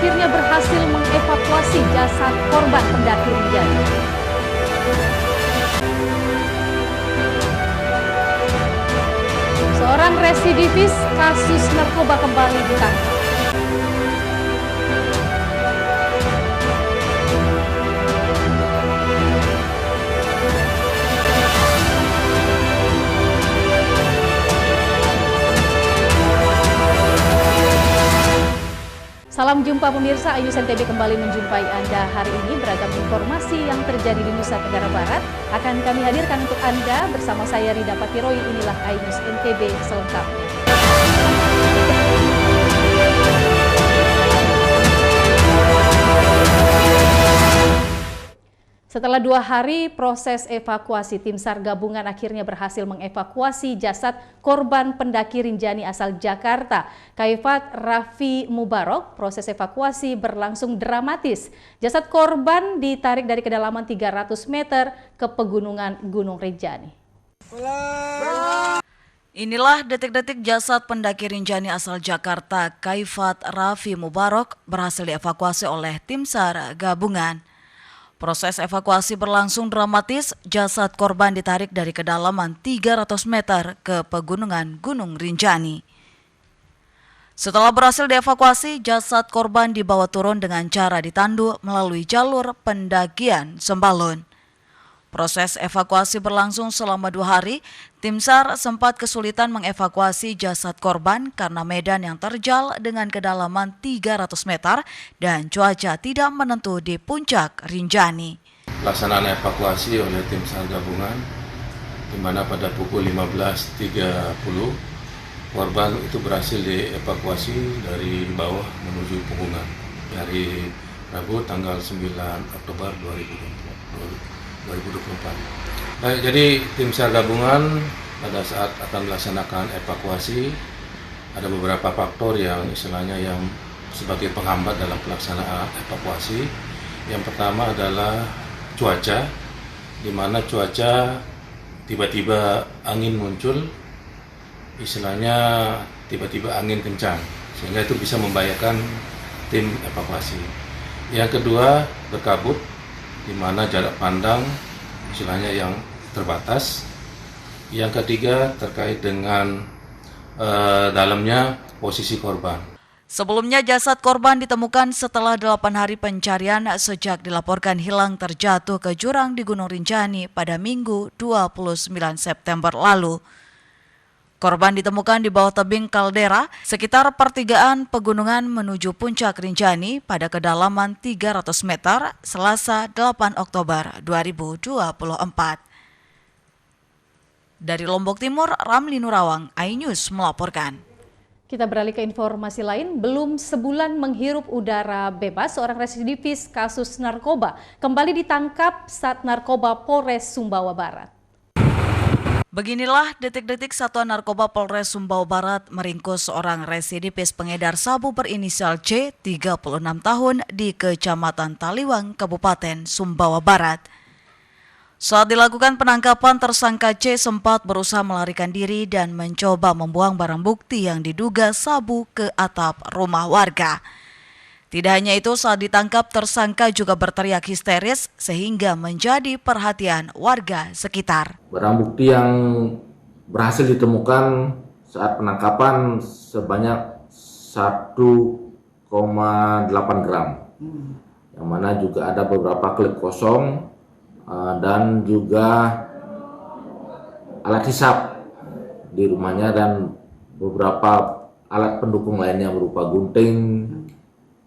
akhirnya berhasil mengevakuasi jasad korban pendaki Rinjani. Seorang residivis kasus narkoba kembali ditangkap. Salam jumpa pemirsa, Ayu NTB kembali menjumpai Anda hari ini. Beragam informasi yang terjadi di Nusa Tenggara Barat akan kami hadirkan untuk Anda bersama saya Rida Patiroy. Inilah Ayu NTB selengkapnya. Setelah 2 hari proses evakuasi, tim SAR gabungan akhirnya berhasil mengevakuasi jasad korban pendaki Rinjani asal Jakarta, Kaifat Raffi Mubarok. Proses evakuasi berlangsung dramatis. Jasad korban ditarik dari kedalaman 300 meter ke pegunungan Gunung Rinjani. Inilah detik-detik jasad pendaki Rinjani asal Jakarta, Kaifat Raffi Mubarok, berhasil dievakuasi oleh tim SAR gabungan. Proses evakuasi berlangsung dramatis, jasad korban ditarik dari kedalaman 300 meter ke pegunungan Gunung Rinjani. Setelah berhasil dievakuasi, jasad korban dibawa turun dengan cara ditandu melalui jalur pendakian Sembalun. Proses evakuasi berlangsung selama 2 hari. Tim SAR sempat kesulitan mengevakuasi jasad korban karena medan yang terjal dengan kedalaman 300 meter dan cuaca tidak menentu di puncak Rinjani. Pelaksanaan evakuasi oleh tim SAR gabungan, di mana pada pukul 15.30 korban itu berhasil dievakuasi dari bawah menuju pegunungan dari Rabu tanggal 9 Oktober 2024. Baik, jadi tim SAR gabungan pada saat akan melaksanakan evakuasi ada beberapa faktor yang istilahnya yang sebagai penghambat dalam pelaksanaan evakuasi. Yang pertama adalah cuaca, di mana cuaca tiba-tiba angin muncul, istilahnya tiba-tiba angin kencang, sehingga itu bisa membahayakan tim evakuasi. Yang kedua, berkabut, di mana jarak pandang istilahnya yang terbatas. Yang ketiga terkait dengan dalamnya posisi korban. Sebelumnya jasad korban ditemukan setelah 8 hari pencarian sejak dilaporkan hilang terjatuh ke jurang di Gunung Rinjani pada Minggu 29 September lalu. Korban ditemukan di bawah tebing kaldera sekitar pertigaan pegunungan menuju puncak Rinjani pada kedalaman 300 meter Selasa 8 Oktober 2024. Dari Lombok Timur, Ramli Nurawang, iNews melaporkan. Kita beralih ke informasi lain. Belum sebulan menghirup udara bebas, seorang residivis kasus narkoba kembali ditangkap saat narkoba Polres Sumbawa Barat. Beginilah detik-detik Satuan Narkoba Polres Sumbawa Barat meringkus seorang residivis pengedar sabu berinisial C, 36 tahun di Kecamatan Taliwang, Kabupaten Sumbawa Barat. Saat dilakukan penangkapan, tersangka C sempat berusaha melarikan diri dan mencoba membuang barang bukti yang diduga sabu ke atap rumah warga. Tidak hanya itu, saat ditangkap tersangka juga berteriak histeris sehingga menjadi perhatian warga sekitar. Barang bukti yang berhasil ditemukan saat penangkapan sebanyak 1,8 gram. Yang mana juga ada beberapa klip kosong dan juga alat hisap di rumahnya dan beberapa alat pendukung lainnya berupa gunting,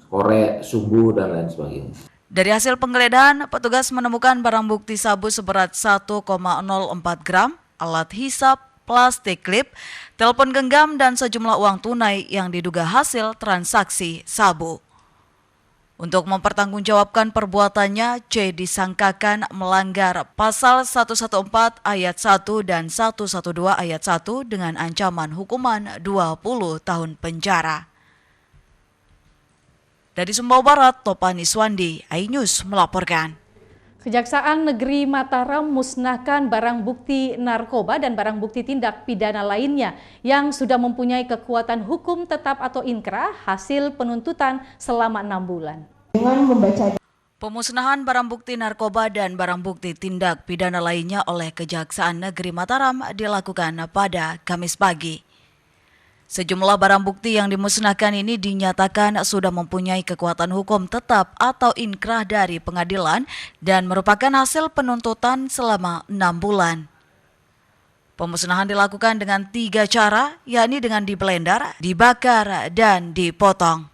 korek, sumbu, dan lain sebagainya. Dari hasil penggeledahan, petugas menemukan barang bukti sabu seberat 1,04 gram, alat hisap, plastik klip, telepon genggam, dan sejumlah uang tunai yang diduga hasil transaksi sabu. Untuk mempertanggungjawabkan perbuatannya, C disangkakan melanggar pasal 114 ayat 1 dan 112 ayat 1 dengan ancaman hukuman 20 tahun penjara. Dari Sumbawa Barat, Topani Swandi, iNews melaporkan. Kejaksaan Negeri Mataram musnahkan barang bukti narkoba dan barang bukti tindak pidana lainnya yang sudah mempunyai kekuatan hukum tetap atau inkrah hasil penuntutan selama 6 bulan. Dengan membaca Pemusnahan barang bukti narkoba dan barang bukti tindak pidana lainnya oleh Kejaksaan Negeri Mataram dilakukan pada Kamis pagi. Sejumlah barang bukti yang dimusnahkan ini dinyatakan sudah mempunyai kekuatan hukum tetap atau inkrah dari pengadilan dan merupakan hasil penuntutan selama 6 bulan. Pemusnahan dilakukan dengan 3 cara, yakni dengan diblender, dibakar, dan dipotong.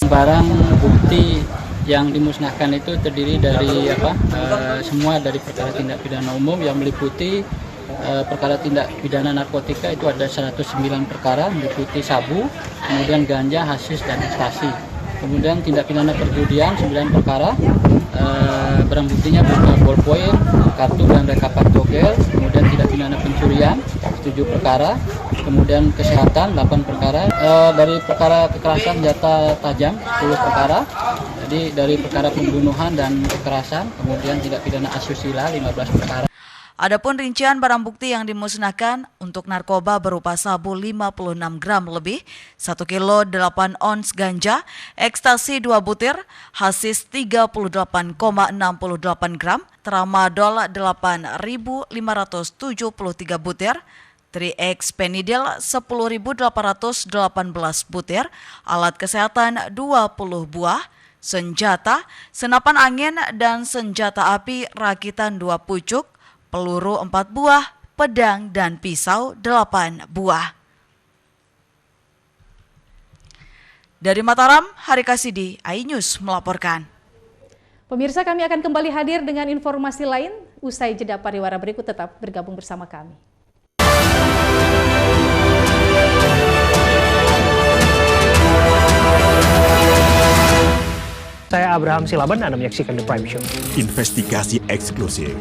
Barang bukti yang dimusnahkan itu terdiri dari semua dari perkara tindak pidana umum yang meliputi perkara tindak pidana narkotika itu ada 109 perkara, meliputi sabu, kemudian ganja, hasis, dan ekstasi. Kemudian tindak pidana perjudian 9 perkara, barang buktinya berupa ballpoint, kartu dan rekapan togel. Kemudian tindak pidana pencurian 7 perkara, kemudian kesehatan 8 perkara, dari perkara kekerasan senjata tajam 10 perkara, jadi dari perkara pembunuhan dan kekerasan, kemudian tindak pidana asusila 15 perkara. Adapun rincian barang bukti yang dimusnahkan untuk narkoba berupa sabu 56 gram lebih, 1 kilo 8 ons ganja, ekstasi 2 butir, hasis 38,68 gram, tramadol 8.573 butir, triexpenidil 10.818 butir, alat kesehatan 20 buah, senjata, senapan angin dan senjata api rakitan 2 pucuk, peluru 4 buah, pedang dan pisau 8 buah. Dari Mataram, Hari Kasidi, iNews melaporkan. Pemirsa, kami akan kembali hadir dengan informasi lain. Usai jeda pariwara berikut, tetap bergabung bersama kami. Saya Abraham Silaban, Anda menyaksikan The Prime Show. Investigasi eksklusif.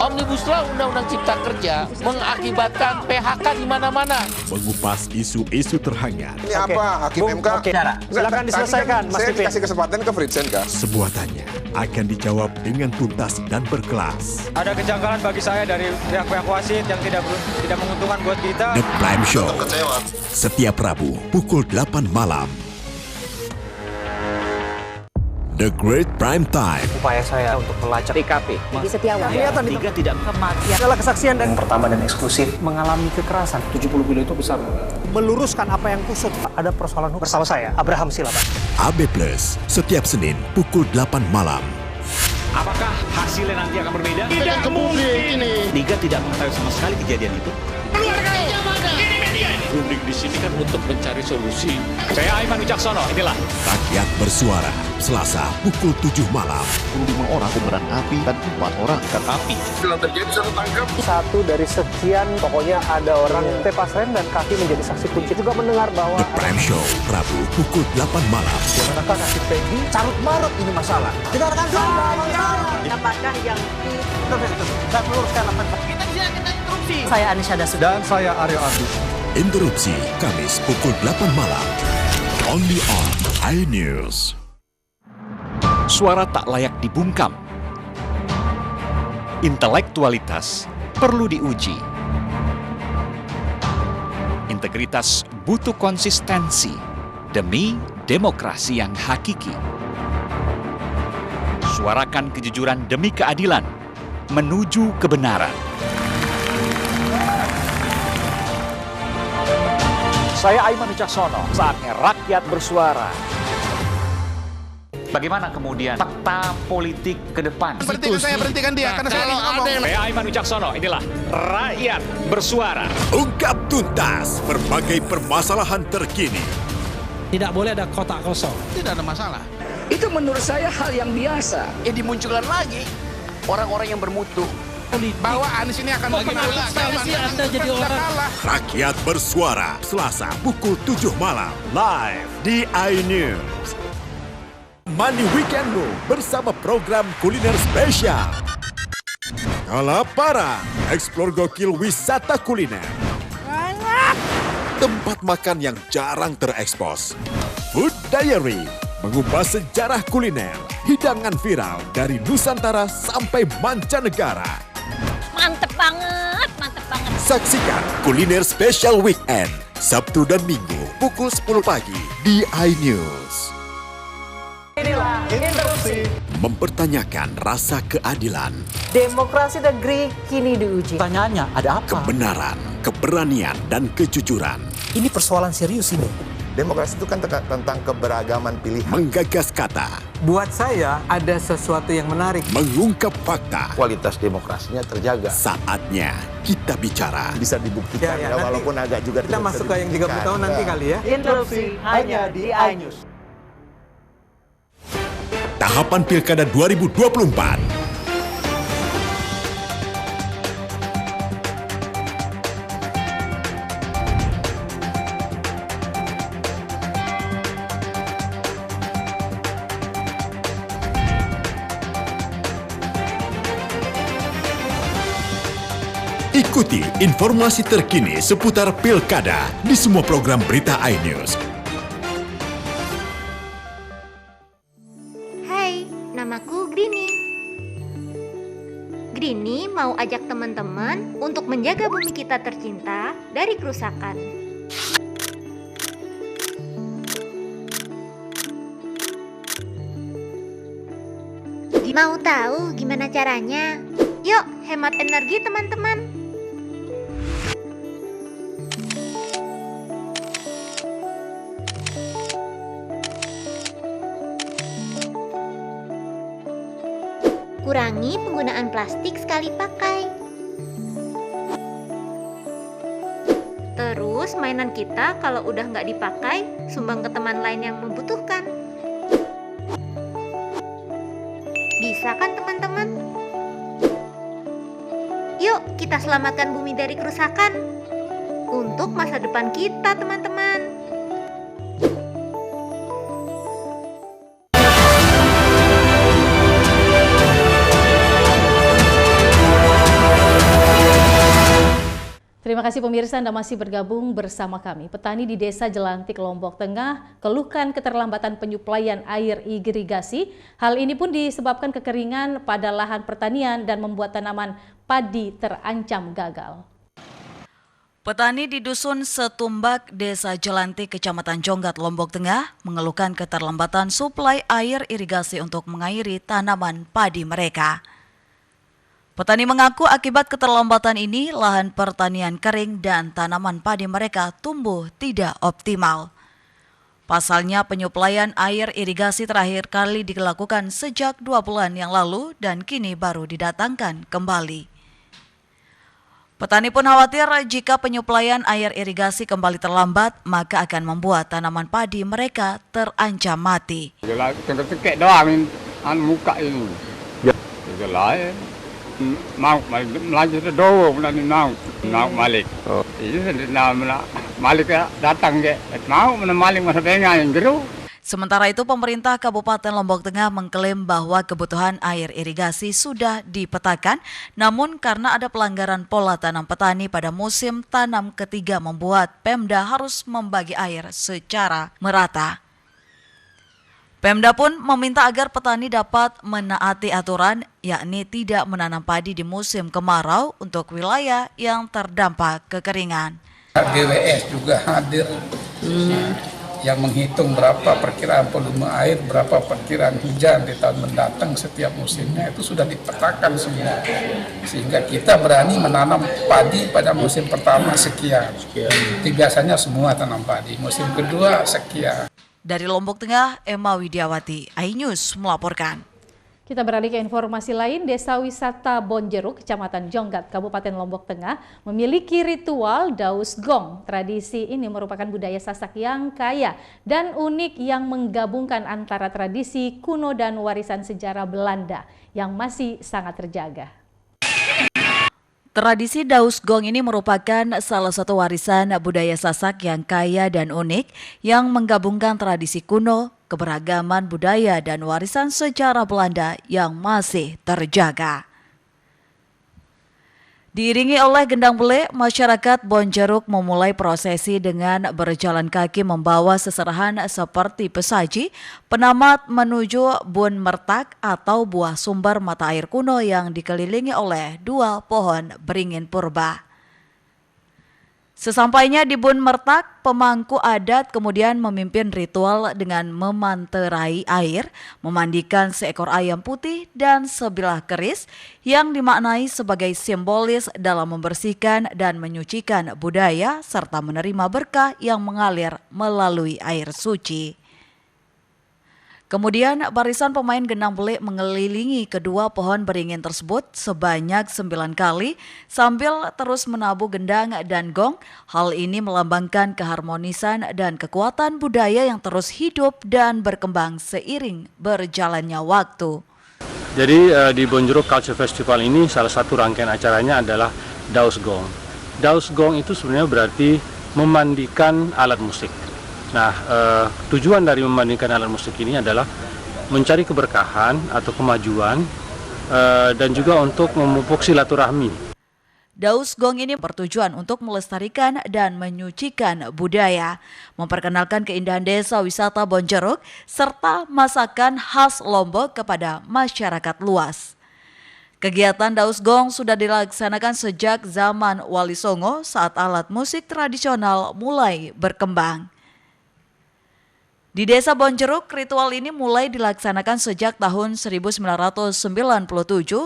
Omnibus Law Undang-Undang Cipta Kerja mengakibatkan PHK di mana-mana. Mengupas isu-isu terhangat. Ini apa? Hakim MK? Silakan diselesaikan, Mas Pipin. Saya kasih kesempatan ke Fritsen, Kak. Semua tanya akan dijawab dengan tuntas dan berkelas. Ada kejanggalan bagi saya dari pihak-pihak wasit yang tidak menguntungkan buat kita. The Prime Show. Setiap Rabu pukul 8 malam. The Great Prime Time. Upaya saya untuk melacak TKP. Di Setiawan. Kelihatan tiga tidak kematian. Adalah kesaksian dan yang pertama dan eksklusif mengalami kekerasan. 70 kilo itu besar. Meluruskan apa yang kusut. Ada persoalan hukum. Bersama saya, Abraham Silaban. AB Plus, setiap Senin pukul 8 malam. Apakah hasilnya nanti akan berbeda? Tidak mungkin ini. Liga tidak mengetahui sama sekali kejadian itu. Keluarganya mana? Ini media ini. Runding di sini kan untuk mencari solusi. Saya Aiman Wicaksono, inilah. Rakyat Bersuara, Selasa pukul 7 malam. 5 orang kobaran api dan 4 orang ikan api. Bila terjadi satu tangkap. Satu dari sekian, pokoknya ada orang tepas rem dan kaki menjadi saksi kunci. Juga mendengar bahwa The Prime Show, Rabu pukul 8 malam. Manakah kaki Peggy carut marut ini masalah. Kita akan apakah yang saya meluruskan apa Kita di sini akan interupsi. Saya Anisha Dasu. Dan saya Aryo Ardi. Interupsi Kamis pukul 8 malam. Only on iNews. Suara tak layak dibungkam. Intelektualitas perlu diuji. Integritas butuh konsistensi demi demokrasi yang hakiki. Suarakan kejujuran demi keadilan menuju kebenaran. Saya Aiman Wicaksono, saatnya rakyat bersuara. Bagaimana kemudian peta politik ke depan? Berhentikan dia, karena saya ingin ngomong. Saya Aiman Wicaksono, inilah rakyat bersuara. Ungkap tuntas berbagai permasalahan terkini. tidak boleh ada kotak kosong. Tidak ada masalah. Itu menurut saya hal yang biasa. Ya dimunculkan lagi orang-orang yang bermutu. Bahwa Anies ini akan Anda jadi orang. Rakyat Bersuara, Selasa pukul 7 malam. Live di iNews. Money Weekendmu bersama program kuliner spesial. Kalaparan, eksplor gokil wisata kuliner. Tempat makan yang jarang terekspos. Food Diary, mengupas sejarah kuliner, hidangan viral dari Nusantara sampai mancanegara. Mantep banget, mantep banget. Saksikan Kuliner Special Weekend, Sabtu dan Minggu pukul 10 pagi di iNews. Inilah Interupsi. Mempertanyakan rasa keadilan, Demokrasi negeri kini diuji. Pertanyaannya, ada apa? kebenaran, keberanian, dan kejujuran. Ini persoalan serius ini. Demokrasi itu kan tentang keberagaman pilihan. Menggagas kata, buat saya ada sesuatu yang menarik. mengungkap fakta. Kualitas demokrasinya terjaga. Saatnya kita bicara. Bisa dibuktikan ya, walaupun agak juga kita masuk ke yang 30 tahun nanti kali ya. Interupsi hanya di iNews. Tahapan Pilkada 2024. Ikuti informasi terkini seputar Pilkada di semua program berita iNews. Hai, namaku Grini. Grini mau ajak teman-teman untuk menjaga bumi kita tercinta dari kerusakan. Mau tahu gimana caranya? Yuk, hemat energi teman-teman. Kurangi penggunaan plastik sekali pakai. Terus mainan kita kalau udah nggak dipakai, sumbang ke teman lain yang membutuhkan. Bisa kan teman-teman? Yuk kita selamatkan bumi dari kerusakan. Untuk masa depan kita teman-teman. Terima kasih pemirsa, Anda masih bergabung bersama kami. Petani di Desa Jelantik, Lombok Tengah keluhkan keterlambatan penyuplaian air irigasi. Hal ini pun disebabkan kekeringan pada lahan pertanian dan membuat tanaman padi terancam gagal. Petani di Dusun Setumbak, Desa Jelantik, Kecamatan Jonggat, Lombok Tengah mengeluhkan keterlambatan suplai air irigasi untuk mengairi tanaman padi mereka. Petani mengaku akibat keterlambatan ini lahan pertanian kering dan tanaman padi mereka tumbuh tidak optimal. Pasalnya penyuplaian air irigasi terakhir kali dilakukan sejak 2 bulan yang lalu dan kini baru didatangkan kembali. Petani pun khawatir jika penyuplaian air irigasi kembali terlambat maka akan membuat tanaman padi mereka terancam mati. Tekek doang muka ini. Ya. Mau melaju ke dowo nanti mau malik. Ini malik datang ke mau malik masa pengen geru. Sementara itu pemerintah Kabupaten Lombok Tengah mengklaim bahwa kebutuhan air irigasi sudah dipetakan, namun karena ada pelanggaran pola tanam petani pada musim tanam ketiga membuat Pemda harus membagi air secara merata. Pemda pun meminta agar petani dapat menaati aturan, yakni tidak menanam padi di musim kemarau untuk wilayah yang terdampak kekeringan. GWS juga hadir yang menghitung berapa perkiraan volume air, berapa perkiraan hujan di tahun mendatang setiap musimnya itu sudah dipetakan semua. Sehingga kita berani menanam padi pada musim pertama sekian. Biasanya semua tanam padi, musim kedua sekian. Dari Lombok Tengah, Emma Widiawati, iNews melaporkan. Kita beralih ke informasi lain, Desa Wisata Bonjeruk, Kecamatan Jonggat, Kabupaten Lombok Tengah, memiliki ritual Daus Gong. Tradisi ini merupakan budaya Sasak yang kaya dan unik yang menggabungkan antara tradisi kuno dan warisan sejarah Belanda yang masih sangat terjaga. Tradisi Daus Gong ini merupakan salah satu warisan budaya Sasak yang kaya dan unik yang menggabungkan tradisi kuno, keberagaman budaya dan warisan sejarah Belanda yang masih terjaga. Diiringi oleh gendang bele, masyarakat Bonjeruk memulai prosesi dengan berjalan kaki membawa seserahan seperti pesaji, penamat menuju Bun Mertak atau buah sumber mata air kuno yang dikelilingi oleh 2 pohon beringin purba. Sesampainya di Bun Mertak, pemangku adat kemudian memimpin ritual dengan memanterai air, memandikan seekor ayam putih dan sebilah keris yang dimaknai sebagai simbolis dalam membersihkan dan menyucikan budaya serta menerima berkah yang mengalir melalui air suci. Kemudian barisan pemain gendang bele mengelilingi kedua pohon beringin tersebut sebanyak 9 kali sambil terus menabuh gendang dan gong. Hal ini melambangkan keharmonisan dan kekuatan budaya yang terus hidup dan berkembang seiring berjalannya waktu. Jadi di Bonjeruk Culture Festival ini salah satu rangkaian acaranya adalah Daus Gong. Daus Gong itu sebenarnya berarti memandikan alat musik. Nah, tujuan dari memandikan alat musik ini adalah mencari keberkahan atau kemajuan dan juga untuk memupuk silaturahmi. Daus Gong ini bertujuan untuk melestarikan dan menyucikan budaya, memperkenalkan keindahan desa wisata Bonjeruk, serta masakan khas Lombok kepada masyarakat luas. Kegiatan Daus Gong sudah dilaksanakan sejak zaman Wali Songo saat alat musik tradisional mulai berkembang. Di Desa Bonjeruk, ritual ini mulai dilaksanakan sejak tahun 1997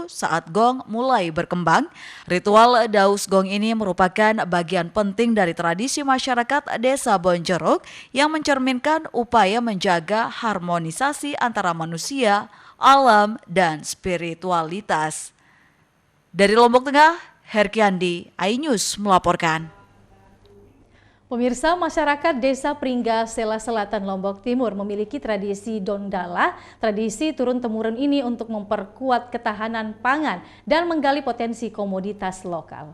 saat gong mulai berkembang. Ritual Daus Gong ini merupakan bagian penting dari tradisi masyarakat Desa Bonjeruk yang mencerminkan upaya menjaga harmonisasi antara manusia, alam, dan spiritualitas. Dari Lombok Tengah, Herkiandi, iNews melaporkan. Pemirsa, masyarakat Desa Pringga Sela Selatan Lombok Timur memiliki tradisi Dongdala. Tradisi turun-temurun ini untuk memperkuat ketahanan pangan dan menggali potensi komoditas lokal.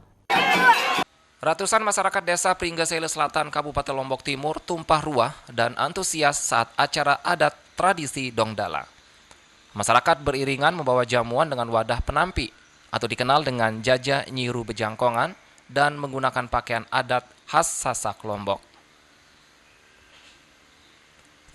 Ratusan masyarakat Desa Pringga Sela Selatan Kabupaten Lombok Timur tumpah ruah dan antusias saat acara adat tradisi Dongdala. Masyarakat beriringan membawa jamuan dengan wadah penampi atau dikenal dengan jaja nyiru bejangkongan dan menggunakan pakaian adat khas Sasak Lombok.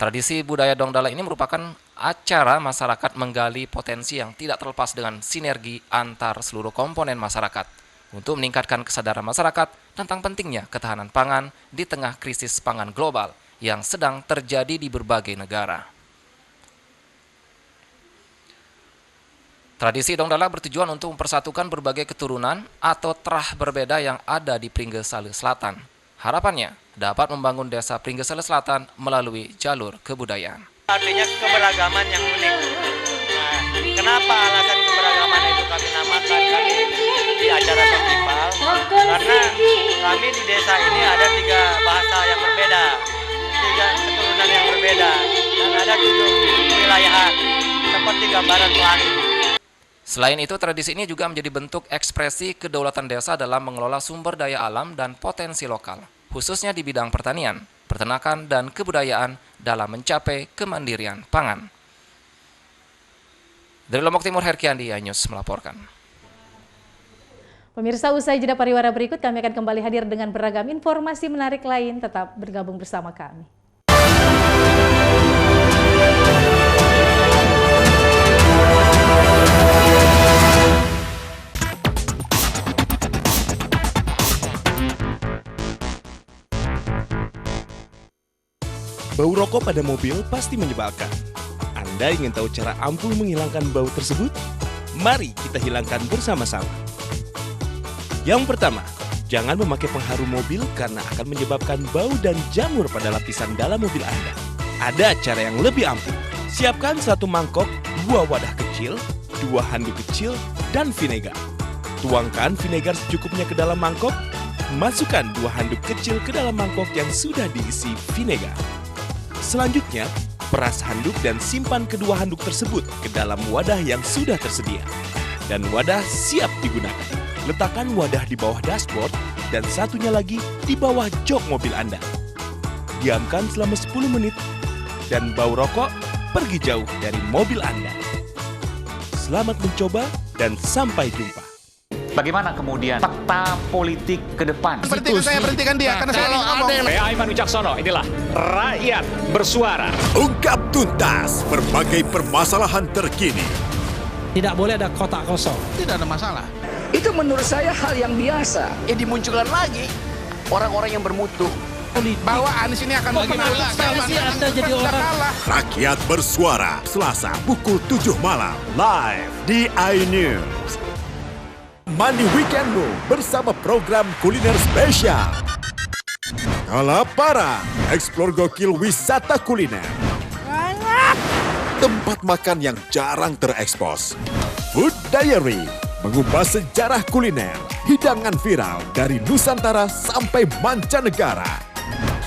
Tradisi budaya Dongdala ini merupakan acara masyarakat menggali potensi yang tidak terlepas dengan sinergi antar seluruh komponen masyarakat untuk meningkatkan kesadaran masyarakat tentang pentingnya ketahanan pangan di tengah krisis pangan global yang sedang terjadi di berbagai negara. Tradisi Dongdala bertujuan untuk mempersatukan berbagai keturunan atau terah berbeda yang ada di Pringga Sela Selatan. Harapannya dapat membangun Desa Pringga Sela Selatan melalui jalur kebudayaan. Artinya keberagaman yang unik. Nah, kenapa alasan keberagaman itu kami namakan kami di acara festival? Karena kami di desa ini ada 3 bahasa yang berbeda, 3 keturunan yang berbeda, dan ada 7 wilayahan seperti gambaran pelangi. Selain itu, tradisi ini juga menjadi bentuk ekspresi kedaulatan desa dalam mengelola sumber daya alam dan potensi lokal, khususnya di bidang pertanian, peternakan, dan kebudayaan dalam mencapai kemandirian pangan. Dari Lombok Timur, Herkiandi, iNews melaporkan. Pemirsa, usai jeda pariwara berikut, kami akan kembali hadir dengan beragam informasi menarik lain. Tetap bergabung bersama kami. Bau rokok pada mobil pasti menyebalkan. Anda ingin tahu cara ampuh menghilangkan bau tersebut? Mari kita hilangkan bersama-sama. Yang pertama, jangan memakai pengharum mobil karena akan menyebabkan bau dan jamur pada lapisan dalam mobil Anda. Ada cara yang lebih ampuh. Siapkan 1 mangkok, 2 wadah kecil, 2 handuk kecil, dan vinegar. Tuangkan vinegar secukupnya ke dalam mangkok. Masukkan 2 handuk kecil ke dalam mangkok yang sudah diisi vinegar. Selanjutnya, peras handuk dan simpan kedua handuk tersebut ke dalam wadah yang sudah tersedia. Dan wadah siap digunakan. Letakkan wadah di bawah dashboard dan satunya lagi di bawah jok mobil Anda. Diamkan selama 10 menit dan bau rokok pergi jauh dari mobil Anda. Selamat mencoba dan sampai jumpa. Bagaimana kemudian fakta politik ke depan? Berhentikan dia, karena saya ngomong. Saya Aiman Wicaksono, inilah Rakyat Bersuara. Ungkap tuntas berbagai permasalahan terkini. Tidak boleh ada kotak kosong. Tidak ada masalah. Itu menurut saya hal yang biasa. Dimunculkan lagi orang-orang yang bermutu. Bahwa Anies ini akan jadi orang. Rakyat Bersuara, Selasa pukul 7 malam, live di iNews. Mandi weekendmu bersama program kuliner spesial. Kalaparan, eksplor gokil wisata kuliner. Tempat makan yang jarang terekspos. Food Diary, mengupas sejarah kuliner, hidangan viral dari Nusantara sampai mancanegara.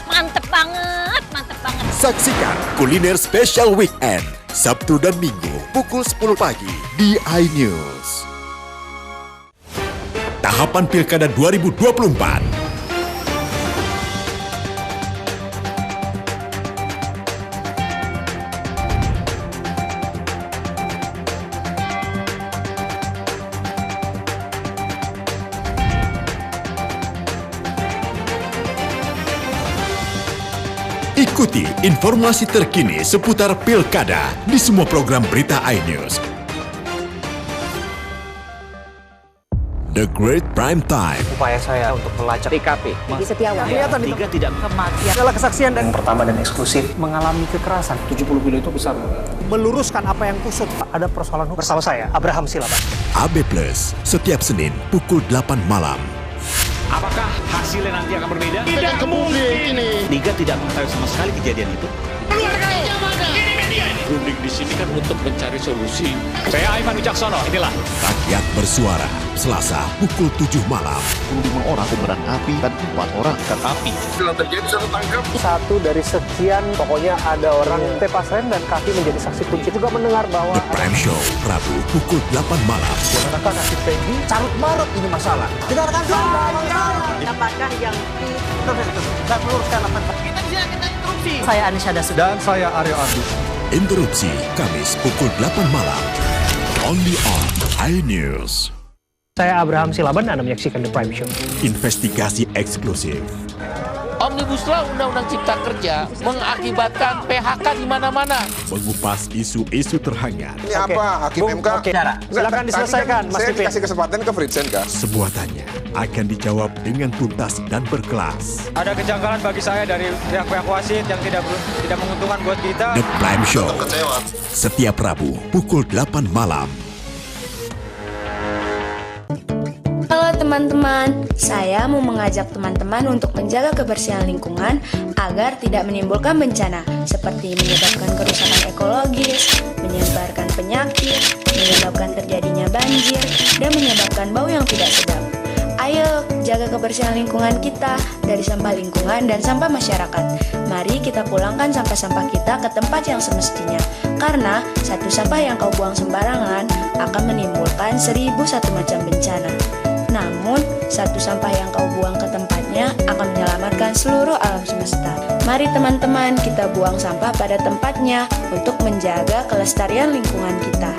Mantep banget, mantep banget. Saksikan Kuliner Special Weekend, Sabtu dan Minggu pukul 10 pagi di iNews. Tahapan Pilkada 2024. Ikuti informasi terkini seputar Pilkada di semua program berita iNews. The Great Prime Time. Upaya saya untuk melacak TKP. Di Setiawan. Kelihatan itu. tidak kematian. Adalah kesaksian yang pertama dan eksklusif mengalami kekerasan. 70 kilo itu besar. Meluruskan apa yang kusut. Ada persoalan hukum. Bersama saya, Abraham Silaban. AB Plus, setiap Senin pukul 8 malam. Apakah hasilnya nanti akan berbeda? Tidak mungkin ini. Liga tidak mengetahui sama sekali kejadian itu. Keluarkan aja mana? Ini media ini. Runding di sini kan untuk mencari solusi. Saya Aiman Wicaksono, inilah Rakyat Bersuara, Selasa pukul 7 malam. 5 orang kobaran api dan 4 orang ikan api. Setelah terjadi satu tangkap. Satu dari sekian, pokoknya ada orang tepas rem dan kaki menjadi saksi kunci. Juga mendengar bahwa The Prime Show, Rabu pukul 8 malam. masyarakat kasih Peggy carut marut ini masalah. Kita akan Apakah yang saya meluruskan apa kita di sini kita interupsi. Saya Anisha Dasu. dan saya Aryo Ardi. Interupsi Kamis pukul 8 malam. Only on iNews. Saya Abraham Silaban, Anda menyaksikan The Prime Show. Investigasi eksklusif. Omnibus Law Undang-Undang Cipta Kerja mengakibatkan PHK di mana-mana. Mengupas isu-isu terhangat. Ini apa? Hakim MK? Oke, silakan diselesaikan, Mas Saya Pipin. dikasih kesempatan ke Fritsen, Kak. Semua tanya akan dijawab dengan tuntas dan berkelas. Ada kejanggalan bagi saya dari pihak-pihak wasit yang tidak menguntungkan buat kita. The Prime Show, setiap Rabu pukul 8 malam. Halo teman-teman, saya mau mengajak teman-teman untuk menjaga kebersihan lingkungan agar tidak menimbulkan bencana seperti menyebabkan kerusakan ekologis, menyebarkan penyakit, menyebabkan terjadinya banjir, dan menyebabkan bau yang tidak sedap. Ayo jaga kebersihan lingkungan kita dari sampah lingkungan dan sampah masyarakat. Mari kita pulangkan sampah-sampah kita ke tempat yang semestinya. Karena satu sampah yang kau buang sembarangan akan menimbulkan 1001 macam bencana. Namun, satu sampah yang kau buang ke tempatnya akan menyelamatkan seluruh alam semesta. Mari teman-teman kita buang sampah pada tempatnya untuk menjaga kelestarian lingkungan kita.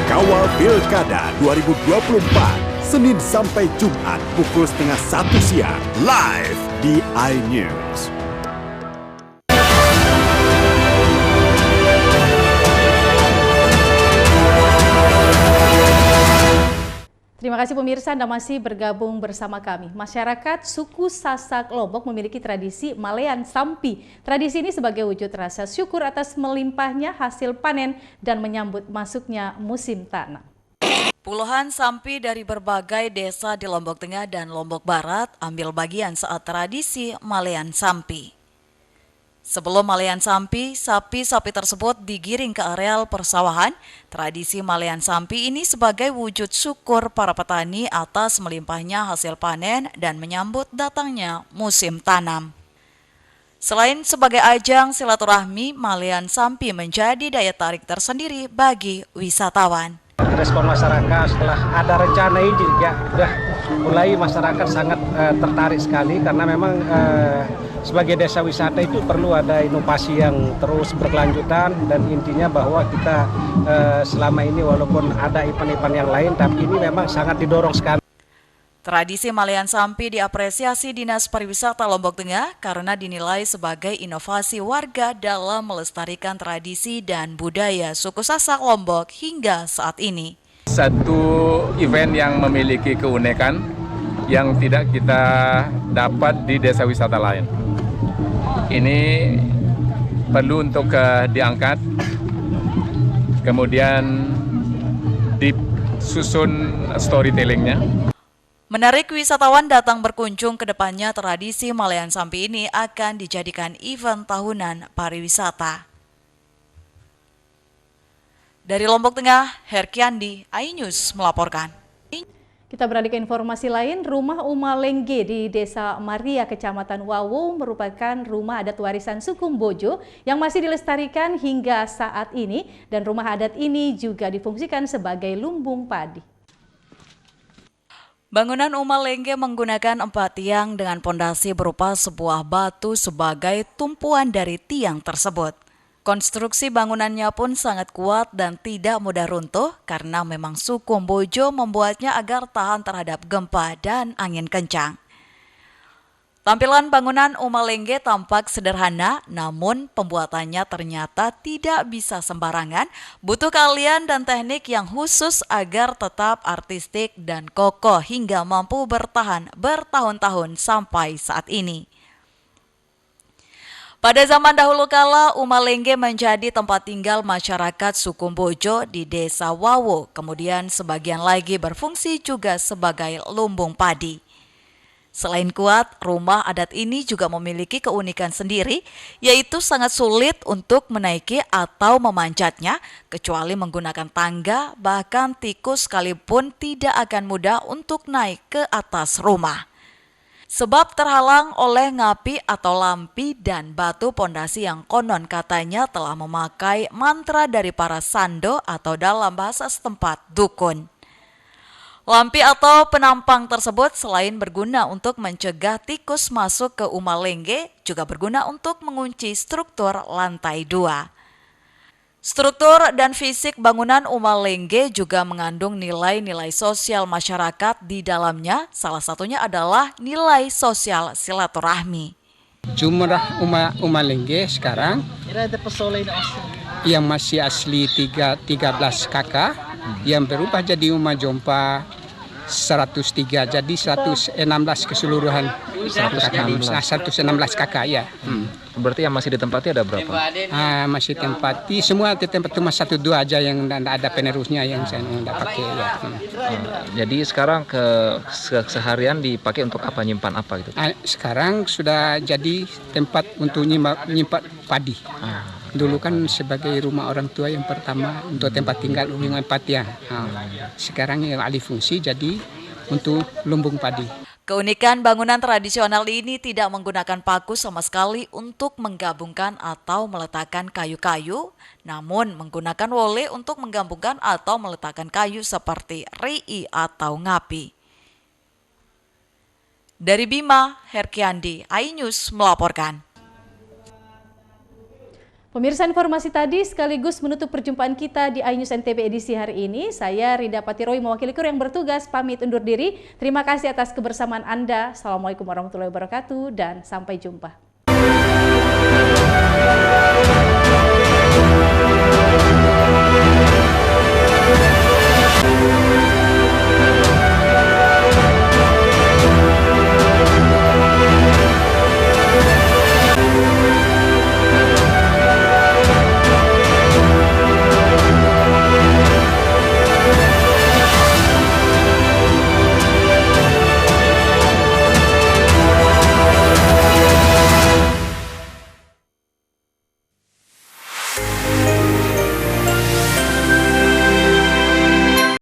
Kawal Pilkada 2024, Senin sampai Jumat pukul 12:30 siang, live di iNews. Terima kasih pemirsa, Anda masih bergabung bersama kami. Masyarakat suku Sasak Lombok memiliki tradisi Malean Sampi. Tradisi ini sebagai wujud rasa syukur atas melimpahnya hasil panen dan menyambut masuknya musim tanam. Puluhan sampi dari berbagai desa di Lombok Tengah dan Lombok Barat ambil bagian saat tradisi Malean Sampi. Sebelum Malean Sampi, sapi-sapi tersebut digiring ke areal persawahan. Tradisi Malean Sampi ini sebagai wujud syukur para petani atas melimpahnya hasil panen dan menyambut datangnya musim tanam. Selain sebagai ajang silaturahmi, Malean Sampi menjadi daya tarik tersendiri bagi wisatawan. Respon masyarakat setelah ada rencana ini juga sudah mulai masyarakat sangat tertarik sekali karena memang sebagai desa wisata itu perlu ada inovasi yang terus berkelanjutan, dan intinya bahwa kita selama ini walaupun ada event-event yang lain, tapi ini memang sangat didorong sekali. Tradisi Malean Sampi diapresiasi Dinas Pariwisata Lombok Tengah karena dinilai sebagai inovasi warga dalam melestarikan tradisi dan budaya suku Sasak Lombok hingga saat ini. Satu event yang memiliki keunikan yang tidak kita dapat di desa wisata lain. Ini perlu untuk diangkat, kemudian disusun storytellingnya. Menarik wisatawan datang berkunjung ke depannya, tradisi Malean Sampi ini akan dijadikan event tahunan pariwisata. Dari Lombok Tengah, Herkiandi, iNews melaporkan. Kita beralih ke informasi lain, rumah Uma Lengge di Desa Maria, Kecamatan Wawo merupakan rumah adat warisan suku Mbojo yang masih dilestarikan hingga saat ini, dan rumah adat ini juga difungsikan sebagai lumbung padi. Bangunan Uma Lengge menggunakan 4 tiang dengan pondasi berupa sebuah batu sebagai tumpuan dari tiang tersebut. Konstruksi bangunannya pun sangat kuat dan tidak mudah runtuh karena memang suku Mbojo membuatnya agar tahan terhadap gempa dan angin kencang. Tampilan bangunan Uma Lengge tampak sederhana, namun pembuatannya ternyata tidak bisa sembarangan, butuh keahlian dan teknik yang khusus agar tetap artistik dan kokoh hingga mampu bertahan bertahun-tahun sampai saat ini. Pada zaman dahulu kala, Uma Lengge menjadi tempat tinggal masyarakat suku Mbojo di Desa Wawo, kemudian sebagian lagi berfungsi juga sebagai lumbung padi. Selain kuat, rumah adat ini juga memiliki keunikan sendiri, yaitu sangat sulit untuk menaiki atau memanjatnya, kecuali menggunakan tangga, bahkan tikus sekalipun tidak akan mudah untuk naik ke atas rumah. Sebab terhalang oleh ngapi atau lampi dan batu pondasi yang konon katanya telah memakai mantra dari para sando atau dalam bahasa setempat dukun. Lampi atau penampang tersebut selain berguna untuk mencegah tikus masuk ke Uma Lengge, juga berguna untuk mengunci struktur lantai 2. Struktur dan fisik bangunan Uma Lengge juga mengandung nilai-nilai sosial masyarakat di dalamnya, salah satunya adalah nilai sosial silaturahmi. Jumlah Uma Lengge sekarang yang masih asli 13 kakak, yang berubah jadi Uma Jompa 103, jadi 116 keseluruhan. 116 kakak ya. Berarti yang masih ditempati ada berapa? Masih ditempati semua, di tempat cuma 1-2 aja yang ada penerusnya yang saya tidak pakai ya. Jadi sekarang seharian dipakai untuk apa, nyimpan apa gitu? Sekarang sudah jadi tempat untuk nyimpan padi. Dulu kan sebagai rumah orang tua yang pertama untuk tempat tinggal lumbung padi ya. Sekarang yang alih fungsi jadi untuk lumbung padi. Keunikan bangunan tradisional ini tidak menggunakan paku sama sekali untuk menggabungkan atau meletakkan kayu-kayu, namun menggunakan wole untuk menggabungkan atau meletakkan kayu seperti rii atau ngapi. Dari Bima, Herkiandi, iNews melaporkan. Pemirsa, informasi tadi sekaligus menutup perjumpaan kita di iNews NTB edisi hari ini. Saya Rida Patiroy mewakili kru yang bertugas pamit undur diri. Terima kasih atas kebersamaan Anda. Assalamualaikum warahmatullahi wabarakatuh dan sampai jumpa.